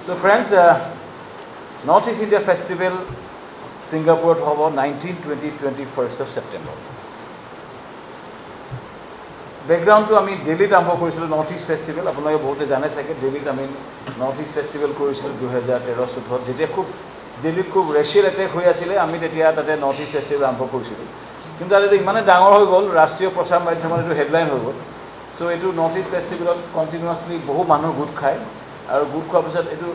So friends, North East India Festival Singapore hobo 19, 20, 21st of September. Background to I Delhi Tambo Kurisilo North East Festival. Apuna bote jane sake Delhi North East Festival Kurisilo 2013 suthot. Jete khub Delhi khub racial attack hoy asile ami tetia tate North East Festival ambo kurisilo. Kintu ade imane dangor hoy gol rashtriyo prasar madhyamon etu headline hoy gol. So etu North East Festival continuously bohu manu good khai aru good khwa pisat etu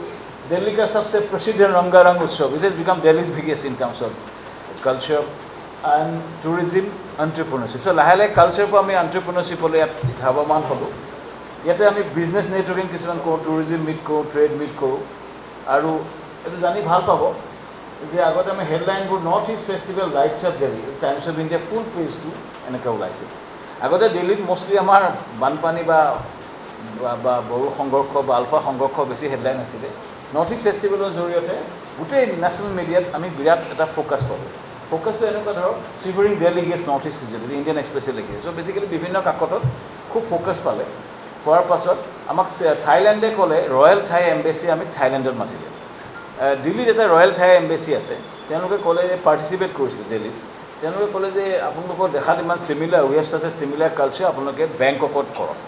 Delhi ka sabse prasiddh Rangarang Utsav. It has become Delhi's biggest in terms of culture and tourism, entrepreneurship. So lahe culture pa ami entrepreneurship hole yat dhabaman holo. Yate ami business networking kisuman ko, tourism meet ko, trade meet ko aru etu jani bhal pabo je agote ami headline bur North East Festival Lights Up Delhi Times of India full page to enaka ulaise. Agote Delhi mostly amar banpani ba boru songorkho ba alpha songorkho besi headline asile. North East Festival জৰিয়তে গোটেই national মিডিয়াত আমি বিৰাট এটা focus পাবো ফোকাসটো এনেকুৱা ধৰক সিভাৰিং delegates north east region Indian এক্সপ্ৰেছে লিখে সো বেসিক্যালি বিভিন্ন কাকতত খুব ফোকাস পালে পোৱাৰ পাছত আমাক থাইল্যান্ডে ক'লে ৰয়েল থাই এম্বাসি আমি থাইল্যান্ডত মাতিলে দিল্লীত এটা ৰয়েল থাই এম্বাসি আছে তেওঁলোকে ক'লে যে পাৰ্টিসিপেট কৰিছিল দিল্লীত তেওঁলোকে ক'লে যে আপোনালোকৰ দেখাত ইমান সিমিলাৰ উই হেভ সাচ এ সিমিলাৰ কালচাৰ আপোনালোকে বেংককত কৰক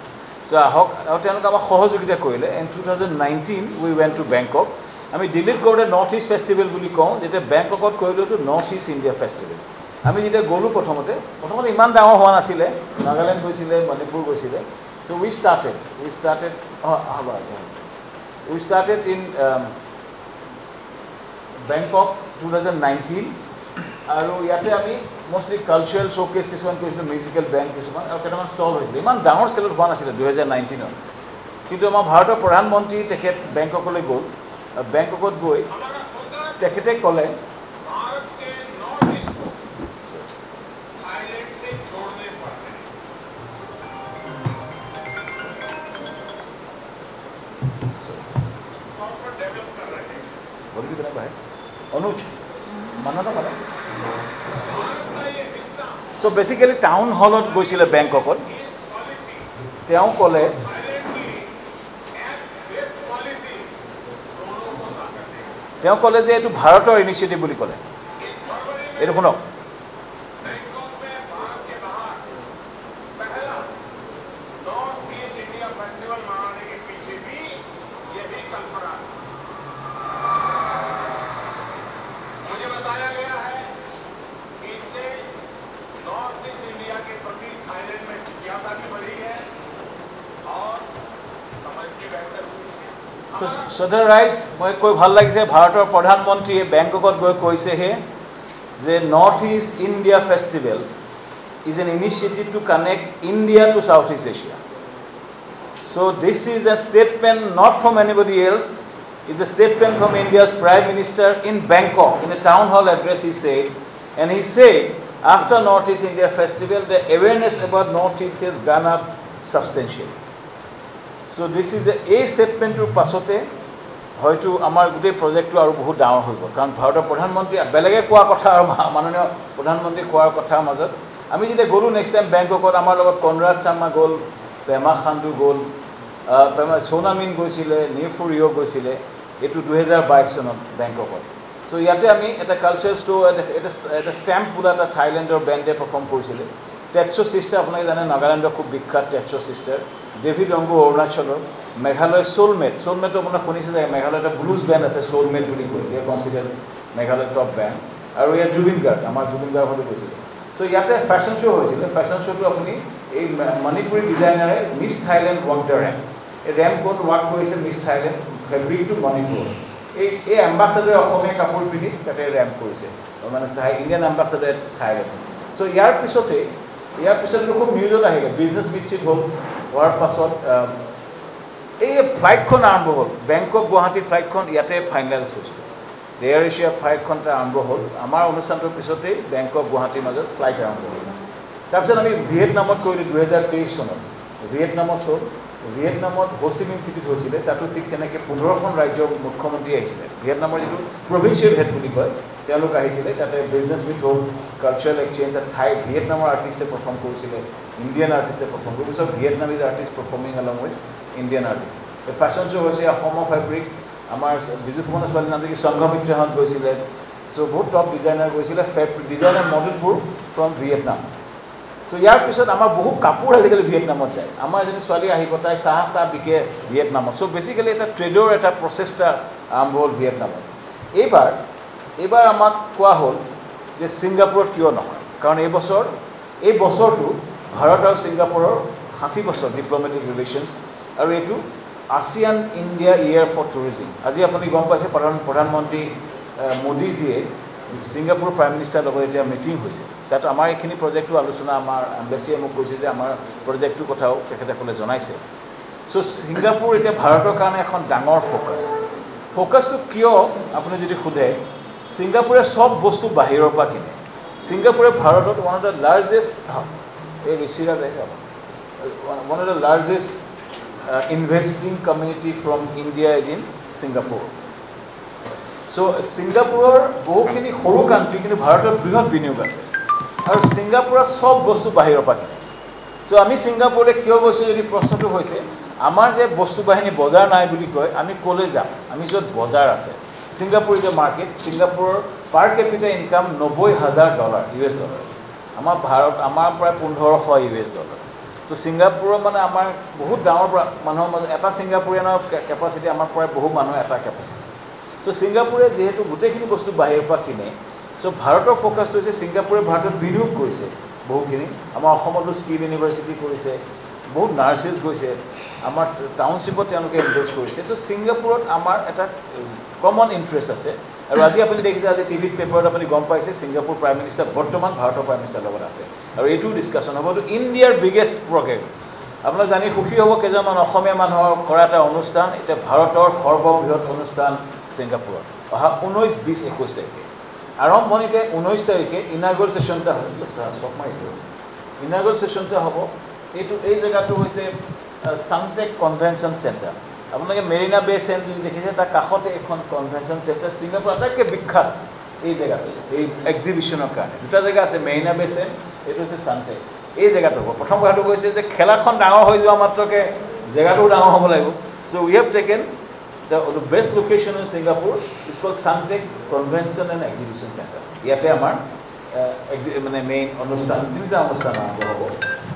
So ahok তেওঁলোকে আমাক সহযোগিতা কৰিলে in 2019 we went to Bangkok আমি দিল্লীত গ'লে নৰ্থ ইষ্ট ফেষ্টিভেল বুলি কওঁ যেটা বেংককত কৰিলো তো নৰ্থ ইষ্ট ইণ্ডিয়া ফেষ্টিভেল আমি যেটা গ'লো প্ৰথমতে ইমান ডাঙৰ হোৱা নাছিলে নাগালেণ্ড গৈছিলে মণিপুৰ গৈছিলে so we started in Bangkok 2019 আৰু ইয়াতে আমি mostly cultural showcase কিছুমান কৰিছিল মিউজিক্যাল ব্যান্ড কিছুমান আৰু কেইটামান ষ্টল হৈছিল ইমান ডাঙৰ স্কেলত হোৱা নাছিল 2019 ত কিন্তু আমাৰ ভাৰতৰ প্ৰধানমন্ত্ৰী তেখেত বেংককলৈ গ'ল বেংককত গৈ তেখেতে ক'লে भारत के नॉर्थ ईस्ट को थाईलैंड से जोड़ने पड़ते हैं प्रॉपर डेवलप कर रहे हैं बोल भी बना भाई अनुज माना ना माना So basically town hall ot goisile Bangkokot তেওঁ ক'লে তেওঁ ক'লে যে এটো ভাৰতৰ ইনিশিয়েটিভ বুলি ক'লে এটো শুনক Sodhar Rice, মই কৈ ভাল লাগিছে ভাৰতৰ প্ৰধানমন্ত্ৰীয়ে বেংককত গৈ কৈছে হে যে North East India Festival is an initiative to connect India to Southeast Asia. So this is a statement not from anybody else, it's a statement from India's Prime Minister in Bangkok. In a town hall address he said, and he said after North East India Festival the awareness about North East has gone up substantially. So this is a statement to pasote হয়তো আমাৰ গোটেই প্ৰজেক্টটো আৰু বহুত ডাঙৰ হৈ গ'ল কাৰণ ভাৰতৰ প্ৰধানমন্ত্ৰী বেলেগে কোৱা কথা আৰু মাননীয় প্ৰধানমন্ত্ৰী কোৱাৰ কথাৰ মাজত আমি যেতিয়া গ'লো নেক্সট টাইম বেংককত আমাৰ লগত কনৰাড শৰ্মা গ'ল পেমা খাণ্ডু গ'ল সোনামিন গৈছিলে নিফুৰিও গৈছিলে এটো 2022 চনত বেংককত সো ইয়াতে আমি এটা কালচাৰ ষ্ট'ৰ এটা ষ্টেম্প বোলা এটা থাইলেণ্ডৰ বেণ্ডে পাৰফৰ্ম কৰিছিলে টেটছো সিস্টাৰ আপোনাক জানে নাগালেণ্ডৰ খুব বিখ্যাত টেটছো সিস্টাৰ ডেভিড অংগু অৰুণাচলৰ মেঘালয় সোলমেট আপোনাৰ শুনিছে যে মেঘালয় এটা ব্লুজ বেণ্ড আছে সোলমেট বুলি কয় ইয়ে কনসিডাৰ মেঘালয় টপ বেণ্ড আৰু ইয়া জুবিন গাৰ্গ আমাৰ জুবিন গাৰ্গ হতে গৈছিল সো ইয়াতে ফেশ্বন শ্ব' হৈছিল ফেশ্বন শ্ব'টো আপুনি এই মণিপুৰী ডিজাইনাৰে miss Thailand walk the ramp এই ৰেম্প কোড ৱাক কৰিছে miss Thailand fabric to Manipur এই এম্বাছাডাৰ অসমীয়া কাপোৰ পিন্ধি তাতে ৰেম্প কৰিছে মানে ইণ্ডিয়ান এম্বাছাডাৰ থাইলেণ্ড সো ইয়াৰ পিছতে খুব নিউজত আহিলে বিজনেছ মিটচিট হ'ল হোৱাৰ পাছত এই ফ্লাইটখন আৰম্ভ হ'ল বেংকক গুৱাহাটী ফ্লাইটখন ইয়াতে ফাইনেলাইজ হৈছিল এয়াৰ এছিয়া ফ্লাইটখন আৰম্ভ হ'ল আমাৰ অনুষ্ঠানটোৰ পিছতেই বেংকক গুৱাহাটীৰ মাজত ফ্লাইট আৰম্ভ হ'ল তাৰপিছত আমি ভিয়েটনামত কৰিলোঁ 2023 চনত ভিয়েটনামত হোচিমিন চিটিত হৈছিলে তাতো ঠিক তেনেকৈ 15খন ৰাজ্যৰ মুখ্যমন্ত্ৰী আহিছিলে ভিয়েটনামৰ যিটো প্ৰভিন্সিয়েল হেড বুলি কয় তেওঁলোক আহিছিলে তাতে বিজনেছ মিট হ'ল কালচাৰেল এক্সচেঞ্জ থাই ভিয়েটনামৰ আৰ্টিষ্টে পাৰফৰ্ম কৰিছিলে ইণ্ডিয়ান আৰ্টিষ্টে পাৰফৰ্ম কৰিছিল Vietnamese artist performing along with Indian artists. The fashion show হৈছে অসমৰ ফেব্ৰিক আমাৰ বিজু ফুকনৰ ছোৱালীৰ নাম কি সংঘমিত্ৰহঁত গৈছিলে চ' বহুত টপ ডিজাইনাৰ গৈছিলে ডিজাইনাৰ মডেলবোৰ ফ্ৰম ভিয়েটনাম চ' ইয়াৰ পিছত আমাৰ বহুত কাপোৰ আজিকালি ভিয়েটনামত যায় আমাৰ এজনী ছোৱালী আহিব তাই চাহ তাহ বিকে ভিয়েটনামত চ' বেছিকেলি এটা ট্ৰেডৰ এটা প্ৰচেষ্টা আৰম্ভ হ'ল ভিয়েটনামত এইবাৰ আমাক কোৱা হ'ল যে ছিংগাপুৰত কিয় নহয় কাৰণ এই বছৰটো ভাৰত আৰু ছিংগাপুৰৰ 60 বছৰ ডিপ্ল'মেটিক ৰিলেশ্যনছ আৰু এইটো ASEAN India Year for Tourism আজি আপুনি গম পাইছে প্ৰধানমন্ত্ৰী মোদীজীয়ে ছিংগাপুৰ প্ৰাইম মিনিষ্টাৰৰ লগত এতিয়া মিটিং হৈছে তাত আমাৰ এইখিনি প্ৰজেক্টটো আলোচনা আমাৰ এম্বেচিয়ে মোক কৈছে যে আমাৰ প্ৰজেক্টটোৰ কথাও তেখেতসকলে জনাইছে চ' ছিংগাপুৰ এতিয়া ভাৰতৰ কাৰণে এখন ডাঙৰ ফ'কাছটো কিয় আপুনি যদি সোধে ছিংগাপুৰে চব বস্তু বাহিৰৰ পৰা কিনে ছিংগাপুৰে ভাৰতত ওৱান অফ দ্য লাৰ্জেষ্ট এই ৰিচিৰা one of the largest investing community from India is in Singapore. So Singapore বহুখিনি সৰু কান্ট্ৰি কিন্তু ভাৰতৰ বৃহৎ বিনিয়োগ আছে আৰু ছিংগাপুৰত সব বস্তু বাহিৰৰ পৰা কিনে চ' আমি ছিংগাপুৰলৈ কিয় গৈছোঁ যদি প্ৰশ্নটো হৈছে আমাৰ যে বস্তু বাহিনী বজাৰ নাই বুলি কয় আমি ক'লৈ যাম আমি য'ত বজাৰ আছে ছিংগাপুৰ ইজ এ মাৰ্কেট ছিংগাপুৰৰ পাৰ কেপিটা ইনকাম $90,000 US ডলাৰ আমাৰ প্ৰায় $1,500 চ' ছিংগাপুৰৰ মানে আমাৰ বহুত ডাঙৰ মানুহৰ মাজত এটা ছিংগাপুৰিয়ানৰ কেপাচিটি আমাৰ প্ৰায় বহু মানুহৰ এটা কেপাচিটি চ' ছিংগাপুৰে যিহেতু গোটেইখিনি বস্তু বাহিৰৰ পৰা কিনে চ' ভাৰতৰ ফ'কাছটো হৈছে ছিংগাপুৰে ভাৰতত বিনিয়োগ কৰিছে বহুখিনি আমাৰ অসমতো স্কিল ইউনিভাৰ্চিটি কৰিছে বহুত নাৰ্ছেছ গৈছে আমাৰ টাউনশ্বিপত তেওঁলোকে ইনভেষ্ট কৰিছে চ' ছিংগাপুৰত আমাৰ এটা কমন ইণ্টাৰেষ্ট আছে আৰু আজি আপুনি দেখিছে আজি টিভিত পেপাৰত আপুনি গম পাইছে ছিংগাপুৰ প্ৰাইম মিনিষ্টাৰ বৰ্তমান ভাৰতৰ প্ৰাইম মিনিষ্টাৰৰ লগত আছে আৰু এইটোও ডিছকাশ্যন হ'ব তো ইণ্ডিয়াৰ বিগেষ্ট প্ৰগ্ৰেম আপোনালোকে জানি সুখী হ'ব কেইজনমান অসমীয়া মানুহৰ কৰা এটা অনুষ্ঠান এতিয়া ভাৰতৰ সৰ্ববৃহৎ অনুষ্ঠান ছিংগাপুৰত অহা 19, 20, 21 তাৰিখে আৰম্ভণিতে 19 তাৰিখে ইনাগুৰেল ছেশ্যনটা হ'ব ইনাগুৰেল ছেশ্যনটা হ'ব এই জেগাটো হৈছে সানটেক কনভেনশ্যন চেণ্টাৰ আপোনালোকে মেৰিনা বে চেণ্ট যদি দেখিছে তাৰ কাষতে এখন কনভেনশ্যন চেণ্টাৰ ছিংগাপুৰ আটাইতকৈ বিখ্যাত এই জেগাটো এই এক্সিবিশ্যনৰ কাৰণে দুটা জেগা আছে মেৰিনা বে চেণ্ট এইটো হৈছে সানটেক এই জেগাটো হ'ব প্ৰথম কথাটো কৈছে যে খেলাখন ডাঙৰ হৈ যোৱা মাত্ৰকে জেগাটোও ডাঙৰ হ'ব লাগিব so' we have taken the best location in Singapore is called Suntec Convention and Exhibition Center ইয়াতে আমাৰ মানে মেইন অনুষ্ঠান তিনিটা অনুষ্ঠান আৰম্ভ হ'ব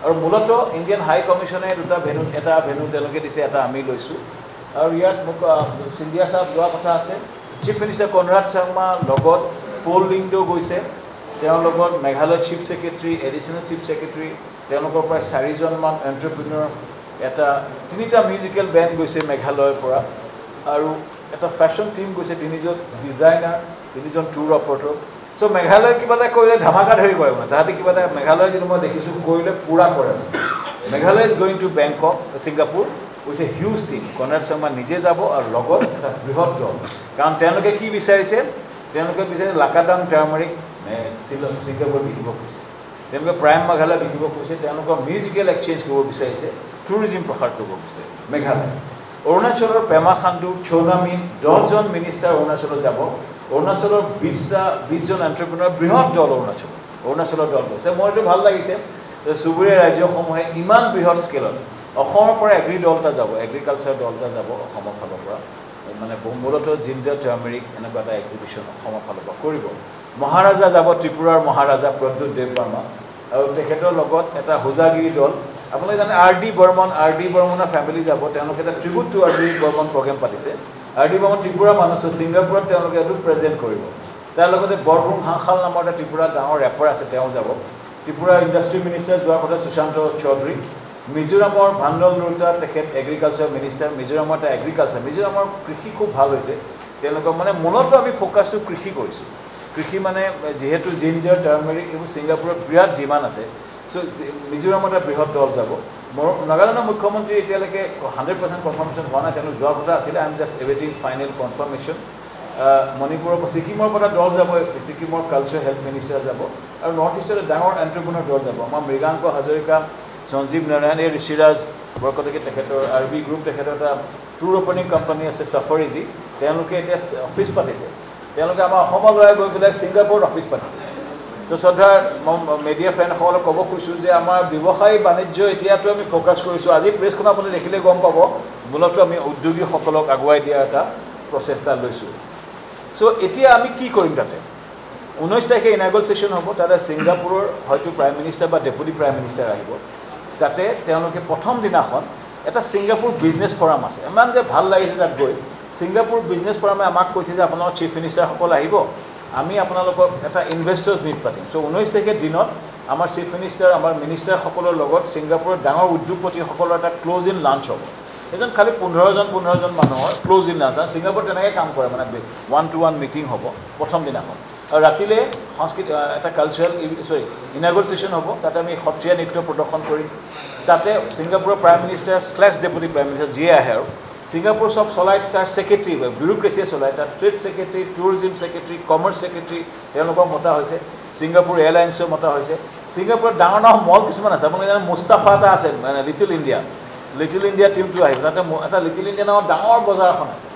আৰু মূলতঃ ইণ্ডিয়ান হাই কমিশ্যনে এটা ভেনু তেওঁলোকে দিছে এটা আমি লৈছোঁ আৰু ইয়াত মোক সিন্ধিয়া সাহেব যোৱা কথা আছে চিফ মিনিষ্টাৰ কনৰাড শৰ্মা লগত পল লিংডো গৈছে তেওঁৰ লগত Meghalaya chief secretary additional chief secretary তেওঁলোকৰ প্ৰায় 4জনমান এণ্টাৰপ্ৰিনিয়ৰ এটা 3টা মিউজিকেল বেণ্ড গৈছে মেঘালয়ৰ পৰা আৰু এটা ফেশ্বন টিম গৈছে 3জন ডিজাইনাৰ 3জন টুৰ অপাৰেটৰ চ' মেঘালয় কিবা এটা কৰিলে ধামাকা ধৰি কৰে মানে তাহাঁতে কিবা এটা মেঘালয় যিটো মই দেখিছোঁ কৰিলে পূৰা কৰে Meghalaya is going to Bangkok Singapore with a huge team Conrad Sharma নিজে যাব আৰু লগত এটা বৃহৎ দল কাৰণ তেওঁলোকে কি বিচাৰিছে তেওঁলোকে বিচাৰিছে লাকাডং টাৰ্মাৰিক ছিংগাপুৰ বিকিব খুজিছে তেওঁলোকে প্ৰাইম মেঘালয় বিকিব খুজিছে তেওঁলোকৰ মিউজিকেল এক্সচেঞ্জ কৰিব বিচাৰিছে টুৰিজিম প্ৰসাৰ কৰিব বিচাৰিছে মেঘালয় অৰুণাচলৰ পেমা খাণ্ডু চৌনামিন 10জন মিনিষ্টাৰ অৰুণাচলত যাব অৰুণাচলৰ 20জন এণ্টাৰপ্ৰিনিয়ৰ বৃহৎ দল অৰুণাচলৰ দল গৈছে মোৰ এইটো ভাল লাগিছে চুবুৰীয়া ৰাজ্যসমূহে ইমান বৃহৎ স্কেলত অসমৰ পৰা এগ্ৰি দল এটা যাব এগ্ৰিকালচাৰ দল এটা যাব অসমৰ ফালৰ পৰা মানে মূলতঃ জিঞ্জাৰ টাৰ্মেৰিক এনেকুৱা এটা এক্সিবিশ্যন অসমৰ ফালৰ পৰা কৰিব মহাৰাজা যাব ত্ৰিপুৰাৰ মহাৰাজা প্ৰদ্যুৎ দেৱ বৰ্মা আৰু তেখেতৰ লগত এটা হোজাগিৰি দল আপোনালোকে জানে আৰ ডি বৰ্মনৰ ফেমিলি যাব তেওঁলোকে এটা tribute to R D Burman program পাতিছে আৰ ডি বৰ্মন ত্ৰিপুৰা মানুহ ছিংগাপুৰত তেওঁলোকে এইটো প্ৰেজেণ্ট কৰিব তাৰ লগতে বৰগুম হাংখাল নামৰ এটা ত্ৰিপুৰা ডাঙৰ ৰেপাৰ আছে তেওঁ যাব ত্ৰিপুৰাৰ ইণ্ডাষ্ট্ৰি মিনিষ্টাৰ যোৱা কথা সুশান্ত চৌধুৰী মিজোৰামৰ ভাণ্ডল ৰুটা তেখেত এগ্ৰিকালচাৰ মিনিষ্টাৰ মিজোৰামৰ এটা এগ্ৰিকালচাৰ মিজোৰামৰ কৃষি খুব ভাল হৈছে তেওঁলোকৰ মানে মূলতঃ আমি ফ'কাছটো কৃষি কৰিছোঁ কৃষি মানে যিহেতু জিঞ্জাৰ টাৰ্মেৰিক এইবোৰ ছিংগাপুৰত বিৰাট ডিমাণ্ড আছে চ' মিজোৰামত এটা বৃহৎ দল যাব নাগালেণ্ডৰ মুখ্যমন্ত্ৰী এতিয়ালৈকে 100% কনফাৰ্মেশ্যন হোৱা নাই তেওঁলোক যোৱা কথা আছিলে আই এম জাষ্ট এৱেইটিং ফাইনেল কনফাৰ্মেশ্যন মণিপুৰৰ পৰা ছিকিমৰ পৰা দল যাব ছিকিমৰ কালচাৰ হেল্থ মিনিষ্টাৰ যাব আৰু নৰ্থ ইষ্টৰ ডাঙৰ এণ্টাৰপ্ৰিনিয়ৰ দল যাব আমাৰ মৃগাংক হাজৰিকা সঞ্জীৱ নাৰায়ণ এই ঋষিৰাজ বৰকটকী তেখেতৰ আৰ বি গ্ৰুপ তেখেতৰ এটা টুৰ অপেনিং কোম্পানী আছে ছাফাৰিজি তেওঁলোকে এতিয়া অফিচ পাতিছে তেওঁলোকে আমাৰ অসমৰ ল'ৰাই গৈ পেলাই ছিংগাপুৰত অফিচ পাতিছে ত' শ্ৰদ্ধাৰ মই মিডিয়া ফ্ৰেণ্ডসকলক ক'ব খুজিছোঁ যে আমাৰ ব্যৱসায়ী বাণিজ্য এতিয়াতো আমি ফ'কাছ কৰিছোঁ আজি প্ৰেছখন আপুনি দেখিলে গম পাব মূলতঃ আমি উদ্যোগীসকলক আগুৱাই দিয়াৰ এটা প্ৰচেষ্টা লৈছোঁ চ' এতিয়া আমি কি কৰিম তাতে 19 তাৰিখে ইনাগুৰেল ছেশ্যন হ'ব তাতে ছিংগাপুৰৰ হয়তো প্ৰাইম মিনিষ্টাৰ বা ডেপুটি প্ৰাইম মিনিষ্টাৰ আহিব তাতে তেওঁলোকে প্ৰথম দিনাখন এটা ছিংগাপুৰ বিজনেছ ফৰাম আছে ইমান যে ভাল লাগিছে তাত গৈ ছিংগাপুৰ বিজনেছ ফৰামে আমাক কৈছে যে আপোনালোকৰ চিফ মিনিষ্টাৰসকল আহিব আমি আপোনালোকক এটা ইনভেষ্টৰ্ছ মিট পাতিম চ' 19 তাৰিখে দিনত আমাৰ চিফ মিনিষ্টাৰ আমাৰ মিনিষ্টাৰসকলৰ লগত ছিংগাপুৰৰ ডাঙৰ উদ্যোগপতিসকলৰ এটা ক্ল'জ ইন লাঞ্চ হ'ব এজন খালি 15জন মানুহৰ ক্ল'জ ইন লাঞ্চ ছিংগাপুৰ তেনেকৈ কাম কৰে মানে 1-to-1 মিটিং হ'ব প্ৰথম দিনাখন আৰু ৰাতিলৈ সংস্কৃতি এটা কালচাৰেল ইনাগুৰেল ছেশ্যন হ'ব তাতে আমি সত্ৰীয়া নৃত্য প্ৰদৰ্শন কৰিম তাতে ছিংগাপুৰৰ prime minister / deputy prime minister যিয়ে আহে আৰু ছিংগাপুৰ চব চলাই তাৰ ছেক্ৰেটাৰী ব্যুৰ'ক্ৰেচিয়ে চলায় তাৰ trade secretary tourism secretary commerce secretary তেওঁলোকক মতা হৈছে ছিংগাপুৰ এয়াৰলাইন্সো মতা হৈছে ছিংগাপুৰত ডাঙৰ ডাঙৰ মল কিছুমান আছে আপোনালোকে জানে মুস্তাফা এটা আছে মানে লিটিল ইণ্ডিয়া টিমটো আহিব তাতে এটা লিটিল ইণ্ডিয়া নামৰ ডাঙৰ বজাৰ এখন আছে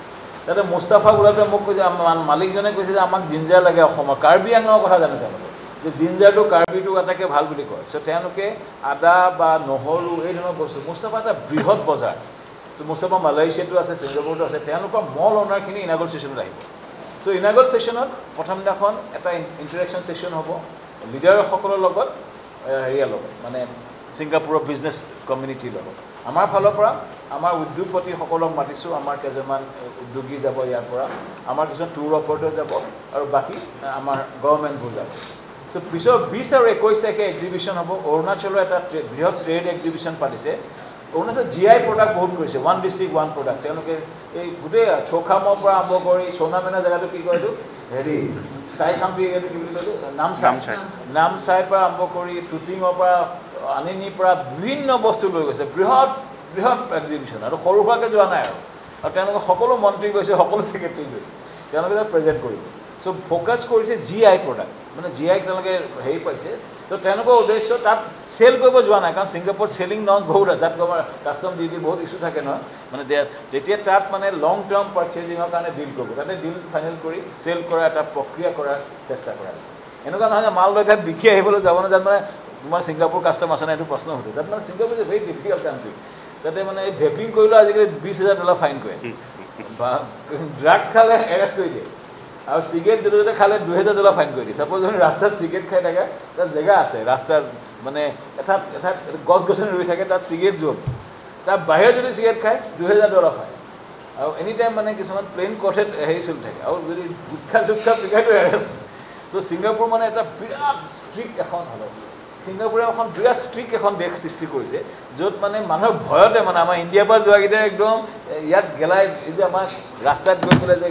তাতে মুস্তাফা বোলাটোৱে মোক কৈছে মালিকজনে কৈছে যে আমাক জিঞ্জাৰ লাগে অসমৰ কাৰ্বি আংলঙৰ কথা জানে তেওঁলোকে যে জিঞ্জাৰটো কাৰ্বিটো আটাইতকৈ ভাল বুলি কয় চ' তেওঁলোকে আদা বা নহৰু এই ধৰণৰ বস্তু মুস্তাফা এটা বৃহৎ বজাৰ চ' মুস্তাফা মালয়েছিয়াটো আছে ছিংগাপুৰটো আছে তেওঁলোকৰ মল অনাৰখিনি ইনাগুৰেল ছেশ্যনত আহিব চ' ইনাগুৰেল ছেশ্যনত প্ৰথম দিনাখন এটা ইণ্টাৰেকশ্যন ছেশ্যন হ'ব লিডাৰসকলৰ লগত হেৰিয়াৰ লগত মানে ছিংগাপুৰৰ বিজনেছ কমিউনিটিৰ লগত আমাৰ ফালৰ পৰা আমাৰ উদ্যোগপতিসকলক মাতিছোঁ আমাৰ কেইজনমান উদ্যোগী যাব ইয়াৰ পৰা আমাৰ কিছুমান টুৰ অপাৰেটৰ যাব আৰু বাকী আমাৰ গভৰ্ণমেণ্টবোৰ যাব চ' পিছৰ 20 আৰু 21 তাৰিখে এক্সিবিশ্যন হ'ব অৰুণাচলৰ এটা বৃহৎ ট্ৰেড এক্সিবিশ্যন পাতিছে অৰুণাচল GI প্ৰডাক্ট বহুত কৰিছে 1 ডিষ্ট্ৰিক্ট 1 প্ৰডাক্ট তেওঁলোকে এই গোটেই চৌখামৰ পৰা আৰম্ভ কৰি সোণামেনা জেগাটো কি কয় এইটো হেৰি টাইখাম্পি কি বুলি কয় নামচাইৰ পৰা আৰম্ভ কৰি টুটিঙৰ পৰা আনিনিৰ পৰা বিভিন্ন বস্তু লৈ গৈছে বৃহৎ এক্সিবিশ্যন আৰু সৰু সুৰাকৈ যোৱা নাই আৰু তেওঁলোকে সকলো মন্ত্ৰী গৈছে সকলো ছেক্ৰেটাৰী গৈছে তেওঁলোকে তাত প্ৰেজেণ্ট কৰিব চ' ফ'কাছ কৰিছে GI প্ৰডাক্ট মানে GI তেওঁলোকে হেৰি পাইছে তো তেওঁলোকৰ উদ্দেশ্য তাত চেল কৰিব যোৱা নাই কাৰণ ছিংগাপুৰ চেলিং নন বহুত আছে তাত কাষ্টম ডিউটি বহুত ইছ্যু থাকে নহয় মানে তেতিয়া তাত মানে লং টাৰ্ম পাৰ্চেজিঙৰ কাৰণে ডিল কৰিব তাতে ডিল ফাইনেল কৰি চেল কৰা এটা প্ৰক্ৰিয়া কৰাৰ চেষ্টা কৰা হৈছে এনেকুৱা নহয় যে মাল লৈ তাত বিকি আহিবলৈ যাব নাযায় মানে তোমাৰ ছিংগাপুৰ কাষ্টম আছে নাই এইটো প্ৰশ্ন সুধে তাত মানে Singapore is a very difficult country তাতে মানে এই ভেপিং কৰিলেও আজিকালি $20,000 ফাইন কৰে বা ড্ৰাগছ খালে এৰেষ্ট কৰি দিয়ে আৰু চিগাৰেট য'তে খালে $2,000 ফাইন কৰি দিয়ে ছাপ'জ যদি ৰাস্তাত চিগাৰেট খাই থাকে তাত জেগা আছে ৰাস্তাত মানে এটা গছ গছনি ৰুই থাকে তাত চিগাৰেট য'ত তাৰ বাহিৰত যদি চিগাৰেট খায় $2,000 ফাইন আৰু এনি টাইম মানে কিছুমান প্লেইন কৰ্টেড হেৰি চলি থাকে আৰু যদি গুটখা পিকাইটো এৰেষ্ট তো ছিংগাপুৰ মানে এটা বিৰাট ষ্ট্ৰিক্ট এখন হ'ল ছিংগাপুৰে এখন বিৰাট ষ্ট্ৰিক্ট এখন দেশ সৃষ্টি কৰিছে য'ত মানে মানুহৰ ভয়তে মানে আমাৰ ইণ্ডিয়াৰ পৰা যোৱাকেইটা একদম ইয়াত গেলাই এই যে আমাৰ ৰাস্তাত গৈ পেলাই যে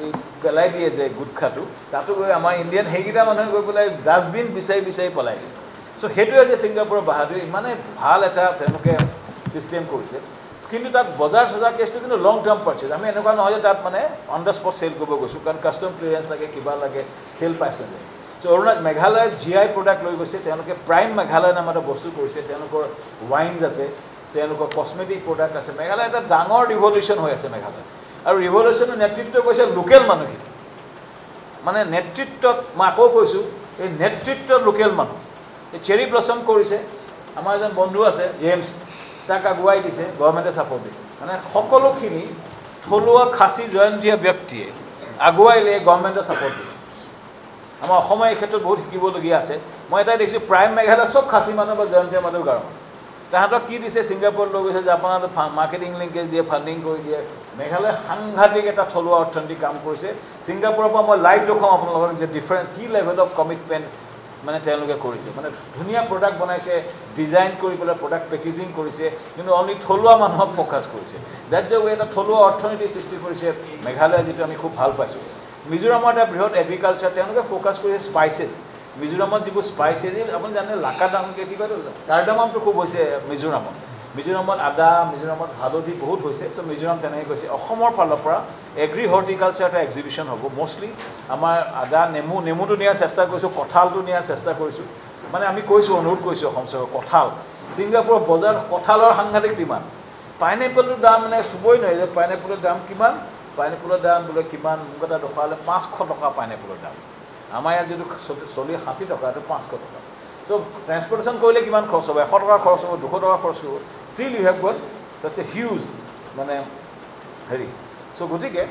এই পেলাই দিয়ে যে গুটখাটো তাতো গৈ আমাৰ ইণ্ডিয়াত সেইকেইটা মানুহে গৈ পেলাই ডাষ্টবিন বিচাৰি পেলাই দিয়ে চ' সেইটোৱে যে ছিংগাপুৰৰ বাহাদুৰি ইমানে ভাল এটা তেওঁলোকে ছিষ্টেম কৰিছে কিন্তু তাত বজাৰ কেছটো কিন্তু লং টাৰ্ম পাৰ্চেজ আমি এনেকুৱা নহয় যে তাত মানে অন দ্য স্পট চেল কৰিব গৈছোঁ কাৰণ কাষ্টম ক্লিয়াৰেঞ্চ লাগে কিবা লাগে চেল পাইছোঁ যে চ' মেঘালয়ত GI প্ৰডাক্ট লৈ গৈছে তেওঁলোকে প্ৰাইম মেঘালয় নামৰ এটা বস্তু কৰিছে তেওঁলোকৰ ৱাইনছ আছে তেওঁলোকৰ কছমেটিক প্ৰডাক্ট আছে মেঘালয় এটা ডাঙৰ ৰিভলিউশ্যন হৈ আছে মেঘালয় আৰু ৰিভলিউশ্যনৰ নেতৃত্ব কৰিছে লোকেল মানুহখিনি মানে নেতৃত্বত মই আকৌ কৈছোঁ এই নেতৃত্বত লোকেল মানুহ এই চেৰি ব্লছম কৰিছে আমাৰ এজন বন্ধু আছে জেমছ তাক আগুৱাই দিছে গভৰ্ণমেণ্টে ছাপৰ্ট দিছে মানে সকলোখিনি থলুৱা খাচী জয়ন্তীয়া ব্যক্তিয়ে আগুৱাই লৈ গভৰ্ণমেণ্টে ছাপৰ্ট দিছে আমাৰ অসমে এই ক্ষেত্ৰত বহুত শিকিবলগীয়া আছে মই এটাই দেখিছোঁ প্ৰাইম মেঘালয় চব খাচী মানুহ বা জয়ন্তীয়া মানুহ গাঁৱৰ তাহাঁতক কি দিছে ছিংগাপুৰত লৈ গৈছে যে আপোনালোকে মাৰ্কেটিং লিংকেজ দিয়ে ফাণ্ডিং কৰি দিয়ে মেঘালয় সাংঘাতিক এটা থলুৱা অৰ্থনীতি কাম কৰিছে ছিংগাপুৰৰ পৰা মই লাইভ দেখুৱাম আপোনালোকক যে ডিফাৰেণ্ট কি লেভেল অফ কমিটমেণ্ট মানে তেওঁলোকে কৰিছে মানে ধুনীয়া প্ৰডাক্ট বনাইছে ডিজাইন কৰি পেলাই প্ৰডাক্ট পেকেজিং কৰিছে কিন্তু অনলি থলুৱা মানুহক ফ'কাছ কৰিছে ডেট যে এটা থলুৱা অৰ্থনীতি সৃষ্টি কৰিছে মেঘালয় যিটো আমি খুব ভাল পাইছোঁ মিজোৰামৰ এটা বৃহৎ এগ্ৰিকালচাৰ তেওঁলোকে ফ'কাছ কৰিছে স্পাইচেছ মিজোৰামত যিবোৰ স্পাইচেছ আপুনি জানে লাকাডাংকে কি কয় কাৰ্ডামমটো খুব হৈছে মিজোৰামত আদা মিজোৰামত হালধি বহুত হৈছে চ' মিজোৰাম তেনেকৈ কৈছে অসমৰ ফালৰ পৰা এগ্ৰি হৰ্টিকালচাৰ এটা এক্সিবিশ্যন হ'ব মষ্টলি আমাৰ আদা নেমুটো নিয়াৰ চেষ্টা কৰিছোঁ কঁঠালটো নিয়াৰ চেষ্টা কৰিছোঁ মানে আমি কৈছোঁ অনুৰোধ কৰিছোঁ অসম চৰকাৰ কঁঠাল ছিংগাপুৰৰ বজাৰত কঁঠালৰ সাংঘাতিক ডিমাণ্ড পাইনএপলটোৰ দাম মানে চুবই নোৱাৰি যে পাইনএপলৰ দাম কিমান পাইনএপলৰ দাম বোলে কিমান মোক এটা দেখুৱালে $500 পাইনএপলৰ দাম আমাৰ ইয়াত যদি 60 টকা এইটো $500 চ' ট্ৰেন্সপৰ্টেশ্যন কৰিলে কিমান খৰচ হ'ব $100 খৰচ হ'ব $200 খৰচ হ'ব still you have got such a huge মানে হেৰি চ' গতিকে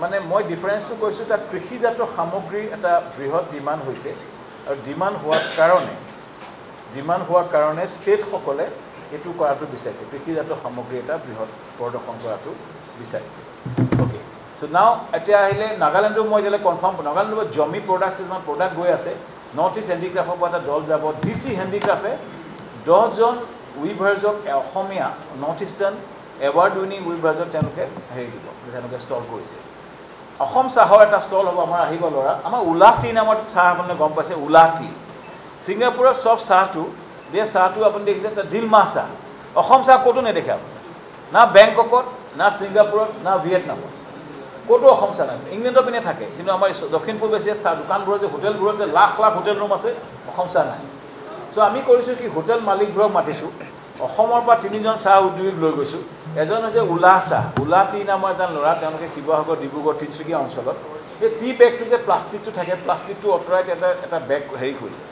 মানে মই ডিফাৰেন্সটো কৈছোঁ তাত কৃষিজাত সামগ্ৰীৰ এটা বৃহৎ ডিমাণ্ড হৈছে আৰু ডিমাণ্ড হোৱাৰ কাৰণে ষ্টেটসকলে এইটো কৰাটো বিচাৰিছে কৃষিজাত সামগ্ৰী এটা বৃহৎ প্ৰদৰ্শন কৰাটো বিচাৰিছে অ'কে চ' নাও এতিয়া আহিলে নাগালেণ্ডৰ মই এতিয়ালৈ কনফাৰ্ম নাগালেণ্ডৰ জমি প্ৰডাক্ট কিছুমান প্ৰডাক্ট গৈ আছে নৰ্থ ইষ্ট হেণ্ডিক্ৰাফ্টৰ পৰা এটা দল যাব DC হেণ্ডিক্ৰাফ্টে 10জন উইভাৰ্ছক অসমীয়া নৰ্থ ইষ্টাৰ্ণ এৱাৰ্ড উইনিং উইভাৰ্ছক তেওঁলোকে হেৰি দিব তেওঁলোকে ষ্টল কৰিছে অসম চাহৰ এটা ষ্টল হ'ব আমাৰ আহিব ল'ৰা আমাৰ উলাহ টি নামৰ চাহ আপুনি গম পাইছে উলাহ টি ছিংগাপুৰৰ চব চাহটো চাহটো আপুনি দেখিছে এটা দিলমা চাহ অসম চাহ ক'তো নেদেখে আপুনি না বেংককত না ছিংগাপুৰত না ভিয়েটনামত ক'তো অসম চাহ নাই ইংলেণ্ডৰ পিনে থাকে কিন্তু আমাৰ দক্ষিণ পূব এছিয়াৰ চাহ দোকানবোৰত যে হোটেলবোৰত যে লাখ লাখ হোটেল ৰুম আছে অসম চাহ নাই চ' আমি কৰিছোঁ কি হোটেল মালিকবোৰক মাতিছোঁ অসমৰ পৰা 3জন চাহ উদ্যোগীক লৈ গৈছোঁ এজন হৈছে উলাহ চাহ উলাহ টি নামৰ এজন ল'ৰা তেওঁলোকে শিৱসাগৰ ডিব্ৰুগড় তিনিচুকীয়া অঞ্চলত এই টি বেগটো যে প্লাষ্টিকটো থাকে প্লাষ্টিকটো আঁতৰাই এটা বেগ হেৰি কৰিছে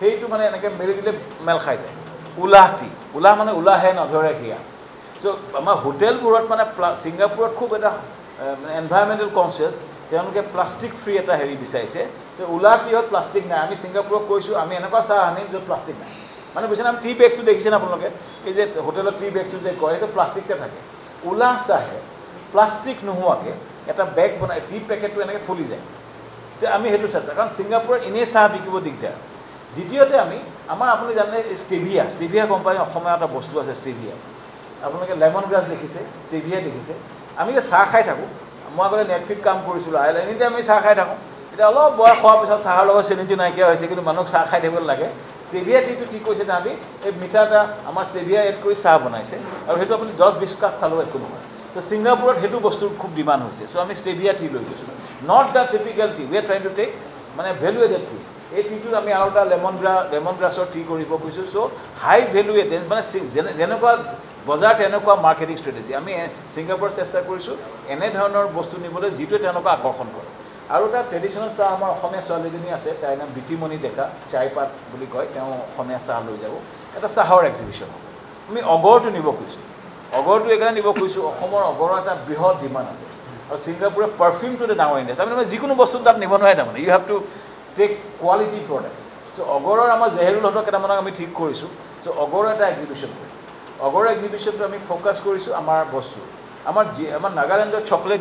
সেইটো মানে এনেকৈ মেলি দিলে মেল খাই যায় উলাহ টি উলাহ মানে উলাহে নধৰে সেয়া চ' আমাৰ হোটেলবোৰত মানে ছিংগাপুৰত খুব এটা এনভাইৰমেণ্টেল কনচিয়াছ তেওঁলোকে প্লাষ্টিক ফ্ৰী এটা হেৰি বিচাৰিছে যে উলাহ টিহত প্লাষ্টিক নাই আমি ছিংগাপুৰক কৈছোঁ আমি এনেকুৱা চাহ আনিম য'ত প্লাষ্টিক নাই মানে বুজিছেনে আমি টি বেগটো দেখিছেনে আপোনালোকে এই যে হোটেলত টি বেগটো যে কয় সেইটো প্লাষ্টিকতে থাকে উলাহ চাহে প্লাষ্টিক নোহোৱাকৈ এটা বেগ বনাই টি পেকেটটো এনেকৈ ফুলি যায় এতিয়া আমি সেইটো চেষ্টা কাৰণ ছিংগাপুৰত এনেই চাহ বিকিব দিগদাৰ দ্বিতীয়তে আমি আমাৰ আপুনি জানে ষ্টেভিয়া কোম্পানী অসমীয়া এটা বস্তু আছে ষ্টেভিয়া আপোনালোকে লেমন গ্ৰাছ দেখিছে ষ্টেভিয়া দেখিছে আমি যে চাহ খাই থাকোঁ মই আগতে নেটফিট কাম কৰিছিলোঁ এনিটাইম আমি চাহ খাই থাকোঁ এতিয়া অলপ বয়স হোৱাৰ পিছত চাহৰ লগত চেনিটো নাইকিয়া হৈছে কিন্তু মানুহক চাহ খাই থাকিব লাগে ষ্টেভিয়া টিটো কি কৰিছে তাহাঁতি এই মিঠা এটা আমাৰ ষ্টেভিয়া এড কৰি চাহ বনাইছে আৰু সেইটো আপুনি 10-20 কাপ খালেও একো নহয় তো ছিংগাপুৰত সেইটো বস্তুৰ খুব ডিমাণ্ড হৈছে চ' আমি ষ্টেভিয়া টি লৈ গৈছোঁ not the typical T we are trying to take মানে ভেলু এডেড টি এই টিটোত আমি আৰু এটা লেমন গ্ৰাছৰ টি কৰিব কৈছোঁ চ' হাই ভেলু এডেড মানে যেনেকুৱা বজাৰ তেনেকুৱা মাৰ্কেটিং ষ্ট্ৰেটেজি আমি ছিংগাপুৰত চেষ্টা কৰিছোঁ এনেধৰণৰ বস্তু নিবলৈ যিটোৱে তেওঁলোকক আকৰ্ষণ কৰে আৰু এটা ট্ৰেডিশ্যনেল চাহ আমাৰ অসমীয়া ছোৱালীজনী আছে তাইৰ নাম বিটিমণি ডেকা চাইপাত বুলি কয় তেওঁ অসমীয়া চাহ লৈ যাব এটা চাহৰ এক্সিবিশ্যন হ'ব আমি অগৰটো নিব খুজিছোঁ অগৰটো এইকাৰণে নিব খুজিছোঁ অসমৰ অগৰৰ এটা বৃহৎ ডিমাণ্ড আছে আৰু ছিংগাপুৰে পাৰফিউমটো এটা ডাঙৰ ইণ্ডাষ্ট্ৰী আমি যিকোনো বস্তু তাত নিব নোৱাৰে তাৰমানে you have to take quality product so' অগৰৰ আমাৰ জেহেৰুলহঁতক কেইটামানক আমি ঠিক কৰিছোঁ চ' অগৰৰ এটা এক্সিবিশ্যন কৰিম অগৰৰ এক্সিবিশ্যনটো আমি ফ'কাছ কৰিছোঁ আমাৰ বস্তু আমাৰ নাগালেণ্ডৰ চকলেট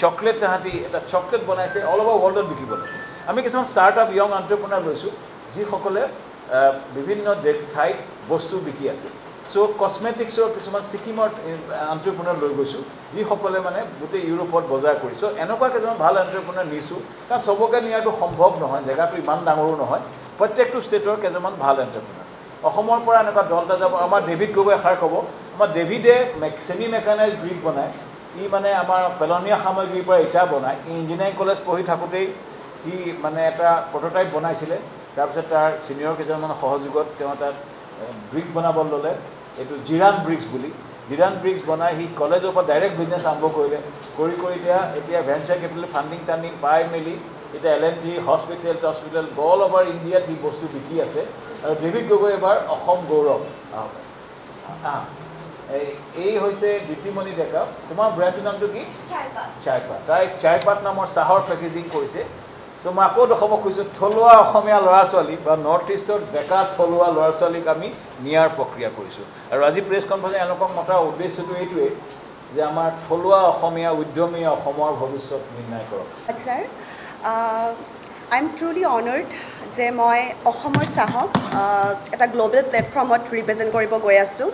চকলেট তাহাঁতি এটা চকলেট বনাইছে অল অভাৰ ৱৰ্ল্ডত বিকিবলৈ আমি কিছুমান ষ্টাৰ্টআপ য়ং এণ্টাৰপ্ৰেনাৰ লৈছোঁ যিসকলে বিভিন্ন ঠাইত বস্তু বিকি আছে চ' কছমেটিক্সৰ কিছুমান ছিকিমৰ এণ্টাৰপ্ৰেনাৰ লৈ গৈছোঁ যিসকলে মানে গোটেই ইউৰোপত বজাৰ কৰিছোঁ এনেকুৱা কিছুমান ভাল এণ্টাৰপ্ৰেনাৰ নিছোঁ কাৰণ চবকে নিয়াটো সম্ভৱ নহয় জেগাটো ইমান ডাঙৰো নহয় প্ৰত্যেকটো ষ্টেটৰ কেইজনমান ভাল এণ্টাৰপ্ৰেনাৰ অসমৰ পৰা এনেকুৱা দল এটা যাব আমাৰ ডেভিড গগৈ এষাৰ ক'ব আমাৰ ডেভিডে ছেমি মেকানাইজ ব্ৰিক বনায় ই মানে আমাৰ পেলনীয়া সামগ্ৰীৰ পৰা ইটা বনায় ই ইঞ্জিনিয়াৰিং কলেজ পঢ়ি থাকোঁতেই সি মানে এটা প্ৰট'টাইপ বনাইছিলে তাৰপিছত তাৰ ছিনিয়ৰ কেইজনমান সহযোগত তেওঁ তাত ব্ৰিক বনাব ল'লে এইটো জিৰাণ ব্ৰিক্স বনাই সি কলেজৰ পৰা ডাইৰেক্ট বিজনেছ আৰম্ভ কৰিলে কৰি এতিয়া ভেঞ্চাৰ কেপিটেল ফাণ্ডিং পাই মেলি এতিয়া L&T হস্পিটেল অল অভাৰ ইণ্ডিয়াত সি বস্তু বিকি আছে আৰু ডেভিড গগৈ এবাৰ অসম গৌৰৱ এই হৈছে বিটিমণি ডেকা তোমাৰ ব্ৰেণ্ডটোৰ নামটো কি চাইপাত তাই চাইপাত নামৰ চাহৰ পেকেজিং কৰিছে চ' মই আকৌ দেখাব খুজিছোঁ থলুৱা অসমীয়া ল'ৰা ছোৱালী বা নৰ্থ ইষ্টৰ বেকাৰ থলুৱা ল'ৰা ছোৱালীক আমি নিয়াৰ প্ৰক্ৰিয়া কৰিছোঁ আৰু আজি প্ৰেছ কনফাৰেঞ্চে এওঁলোকক মতাৰ উদ্দেশ্যটো এইটোৱেই যে আমাৰ থলুৱা অসমীয়া উদ্যমী অসমৰ ভৱিষ্যত নিৰ্ণয় কৰক sir I am truly honoured যে মই অসমৰ চাহক এটা গ্ল'বেল প্লেটফৰ্মত ৰিপ্ৰেজেণ্ট কৰিব গৈ আছোঁ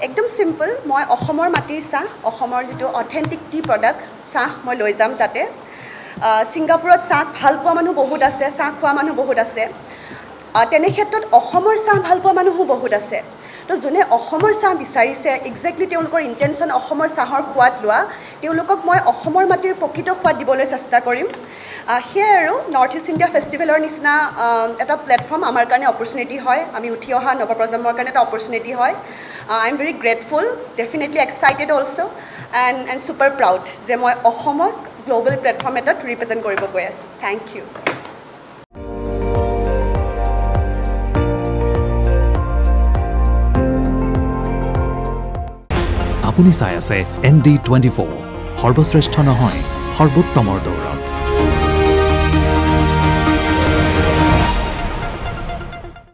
একদম চিম্পল মই অসমৰ মাটিৰ চাহ অসমৰ যিটো অথেণ্টিক টি প্ৰডাক্ট চাহ মই লৈ যাম তাতে ছিংগাপুৰত চাহ ভাল পোৱা মানুহ বহুত আছে চাহ খোৱা মানুহ বহুত আছে তেনে ক্ষেত্ৰত অসমৰ চাহ ভাল পোৱা মানুহো বহুত আছে তো যোনে অসমৰ চাহ বিচাৰিছে এক্সেক্টলি তেওঁলোকৰ ইণ্টেনশ্যন অসমৰ চাহৰ সোৱাদ লোৱা তেওঁলোকক মই অসমৰ মাটিৰ প্ৰকৃত সোৱাদ দিবলৈ চেষ্টা কৰিম সেয়াই আৰু নৰ্থ ইষ্ট ইণ্ডিয়া ফেষ্টিভেলৰ নিচিনা এটা প্লেটফৰ্ম আমাৰ কাৰণে অপৰচুনিটি হয় আমি উঠি অহা নৱপ্ৰজন্মৰ কাৰণে এটা অপৰচুনিটি হয় I am very grateful definitely excited also' and super proud যে মই অসমক গ্ল'বেল প্লেটফৰ্ম এটাত ৰিপ্ৰেজেণ্ট কৰিব গৈ আছোঁ থেংক ইউ আপুনি চাই আছে ND24 সৰ্বশ্ৰেষ্ঠ নহয় সৰ্বোত্তমৰ দৌৰত